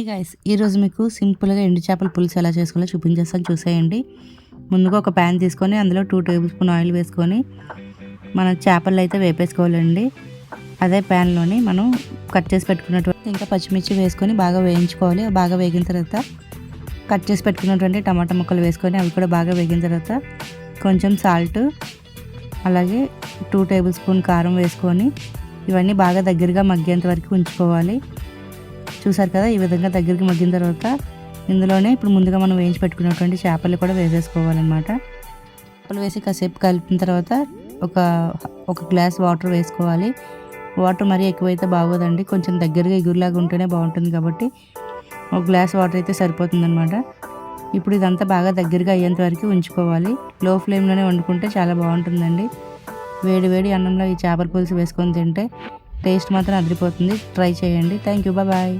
Guys ఈరోజు మీకు సింపుల్గా ఎండు చేపల పులుసు ఎలా చేసుకోవాలో చూపించేస్తాను, చూసేయండి. ముందుగా ఒక ప్యాన్ తీసుకొని అందులో 2 టేబుల్ స్పూన్ ఆయిల్ వేసుకొని మన చేపలు అయితే వేపేసుకోవాలండి. అదే ప్యాన్లోని మనం కట్ చేసి పెట్టుకున్నటువంటి ఇంకా పచ్చిమిర్చి వేసుకొని బాగా వేయించుకోవాలి. బాగా వేగిన తర్వాత కట్ చేసి పెట్టుకున్నటువంటి టమాటా ముక్కలు వేసుకొని అవి కూడా బాగా వేగిన తర్వాత కొంచెం సాల్ట్, అలాగే 2 టేబుల్ స్పూన్ కారం వేసుకొని ఇవన్నీ బాగా దగ్గరగా మగ్గేంత వరకు ఉంచుకోవాలి. చూసారు కదా, ఈ విధంగా దగ్గరికి మగ్గిన తర్వాత ఇందులోనే ఇప్పుడు ముందుగా మనం వేయించి పెట్టుకున్నటువంటి చేపలు కూడా వేసేసుకోవాలన్నమాట. చేపలు వేసి కాసేపు కలిపిన తర్వాత ఒక గ్లాస్ వాటర్ వేసుకోవాలి. వాటర్ మరీ ఎక్కువైతే బాగోదండి, కొంచెం దగ్గరగా ఎగురులాగా ఉంటేనే బాగుంటుంది కాబట్టి ఒక గ్లాస్ వాటర్ అయితే సరిపోతుందన్నమాట. ఇప్పుడు ఇదంతా బాగా దగ్గరగా అయ్యేంత వరకు ఉంచుకోవాలి. లో ఫ్లేమ్లోనే వండుకుంటే చాలా బాగుంటుందండి. వేడి వేడి అన్నంలో ఈ చేపల పులుసు వేసుకొని తింటే టేస్ట్ మాత్రం అదిరిపోతుంది. ట్రై చేయండి. Thank you, bye.